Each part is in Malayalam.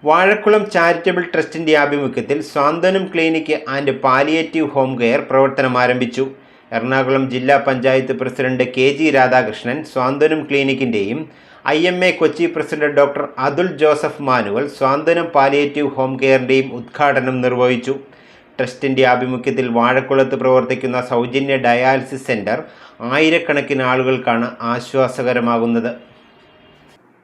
വാഴക്കുളം ചാരിറ്റബിൾ ട്രസ്റ്റിൻ്റെ ആഭിമുഖ്യത്തിൽ Swanthanam clinic and palliative home care പ്രവർത്തനം ആരംഭിച്ചു. എറണാകുളം ജില്ലാ പഞ്ചായത്ത് പ്രസിഡന്റ് KG രാധാകൃഷ്ണൻ സ്വാന്തനം ക്ലിനിക്കിൻ്റെയും IMA Kochi president doctor Athul Joseph Manuel Swanthanam palliative home കെയറിൻ്റെയും ഉദ്ഘാടനം നിർവഹിച്ചു. ട്രസ്റ്റിൻ്റെ ആഭിമുഖ്യത്തിൽ വാഴക്കുളത്ത് പ്രവർത്തിക്കുന്ന സൗജന്യ ഡയാലിസിസ് സെൻറ്റർ ആയിരക്കണക്കിന് ആളുകൾക്കാണ് ആശ്വാസകരമാകുന്നത്.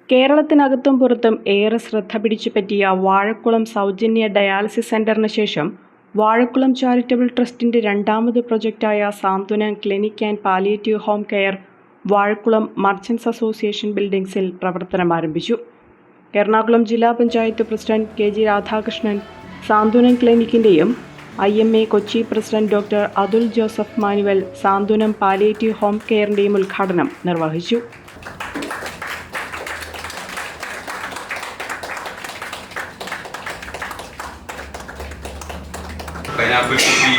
കേരളത്തിനകത്തും പുറത്തും ഏറെ ശ്രദ്ധ പിടിച്ചുപറ്റിയ വാഴക്കുളം സൗജന്യ ഡയാലിസിസ് സെന്ററിന് ശേഷം വാഴക്കുളം ചാരിറ്റബിൾ ട്രസ്റ്റിന്റെ രണ്ടാമത് പ്രൊജക്റ്റായ Santhwanam clinic and palliative home care Vazhakkulam merchants association ബിൽഡിംഗ്സിൽ പ്രവർത്തനം ആരംഭിച്ചു. എറണാകുളം ജില്ലാ പഞ്ചായത്ത് പ്രസിഡന്റ് KG രാധാകൃഷ്ണൻ സാന്ത്വനം ക്ലിനിക്കിന്റെയും IMA Kochi president doctor Athul Joseph Manuel Santhwanam palliative home കെയറിന്റെയും ഉദ്ഘാടനം നിർവഹിച്ചു. പൈനാപ്പിൾ സിറ്റി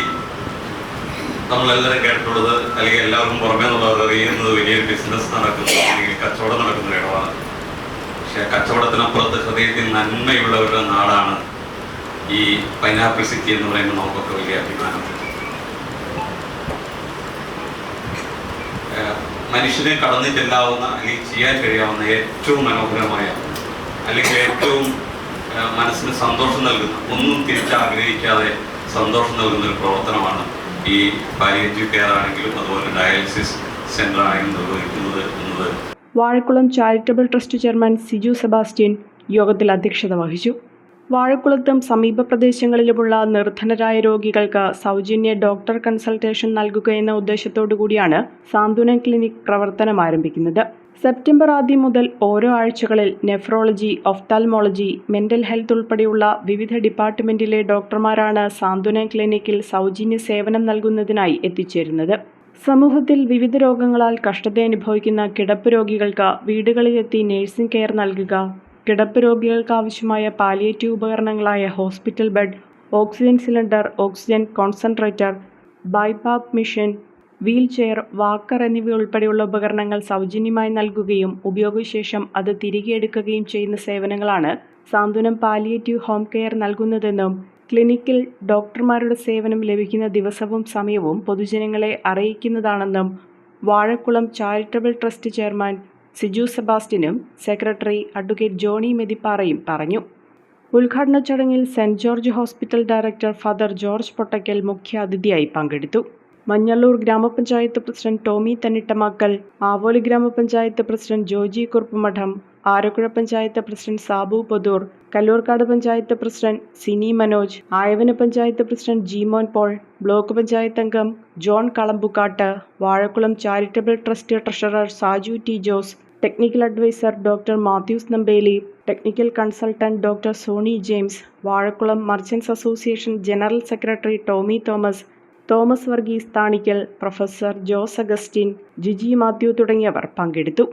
നമ്മളെല്ലാവരും കേട്ടിട്ടുള്ളത്, അല്ലെങ്കിൽ എല്ലാവർക്കും പുറമേ എന്നുള്ളത് അറിയുന്നത് വലിയൊരു ബിസിനസ് നടക്കുന്ന അല്ലെങ്കിൽ കച്ചവടം നടക്കുന്ന ഇടമാണ്. പക്ഷേ കച്ചവടത്തിനപ്പുറത്ത് ഹൃദയത്തിൽ നന്മയുള്ളവരുടെ നാടാണ് ഈ പൈനാപ്പിൾ സിറ്റി എന്ന് പറയുമ്പോൾ നമുക്കൊക്കെ വലിയ അഭിമാനം. മനുഷ്യനെ കടന്നു ചെല്ലാവുന്ന അല്ലെങ്കിൽ ചെയ്യാൻ കഴിയാവുന്ന ഏറ്റവും മനോഹരമായ അല്ലെങ്കിൽ ഏറ്റവും മനസ്സിന് സന്തോഷം നൽകുന്ന, ഒന്നും തിരിച്ചാഗ്രഹിക്കാതെ സന്തോഷം നൽകുന്ന ഒരു പ്രവർത്തനമാണ് ഈ പാലിയേറ്റീവ് കെയർ ആണെങ്കിലും അതുപോലെ ഡയാലിസിസ് സെന്റർ ആണെങ്കിലും നിർവഹിക്കുന്നത് എന്നത്. Vazhakulam charitable trust chairman Siju Sebastian യോഗത്തിൽ അധ്യക്ഷത വഹിച്ചു. വാഴക്കുളത്തും സമീപ പ്രദേശങ്ങളിലുമുള്ള നിർധനരായ രോഗികൾക്ക് സൗജന്യ ഡോക്ടർ കൺസൾട്ടേഷൻ നൽകുക എന്ന ഉദ്ദേശത്തോടു കൂടിയാണ് സാന്ത്വനം ക്ലിനിക് പ്രവർത്തനം ആരംഭിക്കുന്നത്. സെപ്റ്റംബർ ആദ്യം മുതൽ ഓരോ ആഴ്ചകളിൽ നെഫ്രോളജി, ഒഫ്താൽമോളജി, മെൻ്റൽ ഹെൽത്ത് ഉൾപ്പെടെയുള്ള വിവിധ ഡിപ്പാർട്ട്മെൻറ്റിലെ ഡോക്ടർമാരാണ് സാന്ത്വനം ക്ലിനിക്കിൽ സൗജന്യ സേവനം നൽകുന്നതിനായി എത്തിച്ചേരുന്നത്. സമൂഹത്തിൽ വിവിധ രോഗങ്ങളാൽ കഷ്ടതയനുഭവിക്കുന്ന കിടപ്പ് രോഗികൾക്ക് വീടുകളിലെത്തി നഴ്സിംഗ് കെയർ നൽകുക, കിടപ്പ് രോഗികൾക്ക് ആവശ്യമായ പാലിയേറ്റീവ് ഉപകരണങ്ങളായ hospital bed, oxygen cylinder, oxygen concentrator, BiPAP machine, wheel chair, walker എന്നിവ ഉൾപ്പെടെയുള്ള ഉപകരണങ്ങൾ സൗജന്യമായി നൽകുകയും ഉപയോഗശേഷം അത് തിരികെ എടുക്കുകയും ചെയ്യുന്ന സേവനങ്ങളാണ് സാന്ത്വനം പാലിയേറ്റീവ് ഹോം കെയർ നൽകുന്നതെന്നും ക്ലിനിക്കിൽ ഡോക്ടർമാരുടെ സേവനം ലഭിക്കുന്ന ദിവസവും സമയവും പൊതുജനങ്ങളെ അറിയിക്കുന്നതാണെന്നും Vazhakkulam charitable trust chairman Siju സെബാസ്റ്റ്യനും സെക്രട്ടറി അഡ്വക്കേറ്റ് ജോണി മെതിപ്പാറയും പറഞ്ഞു. ഉദ്ഘാടന ചടങ്ങിൽ saint George hospital director father George Pottackal മുഖ്യ അതിഥിയായി പങ്കെടുത്തു. മഞ്ഞള്ളൂർ ഗ്രാമപഞ്ചായത്ത് പ്രസിഡന്റ് ടോമി തന്നിട്ടമാക്കൽ, ആവോലി ഗ്രാമപഞ്ചായത്ത് president Joji Kuruppumadom, Arakuzha panchayat president Sabu Pothoor, Kalloorkkad panchayat president Sini Manoj, Ayavana panchayat president Jeemon Paul, block panchayat അംഗം John Kalambukkatt, Vazhakkulam charitable trust treasurer Saju T Jose, technical advisor doctor Mathews Nambeli, technical consultant doctor Soni James, Vazhakkulam merchants association general secretary Tommy Thomas Varghese Thanikkal, professor Jose Augustine, Jiji Mathew തുടങ്ങിയവർ പങ്കെടുത്തു.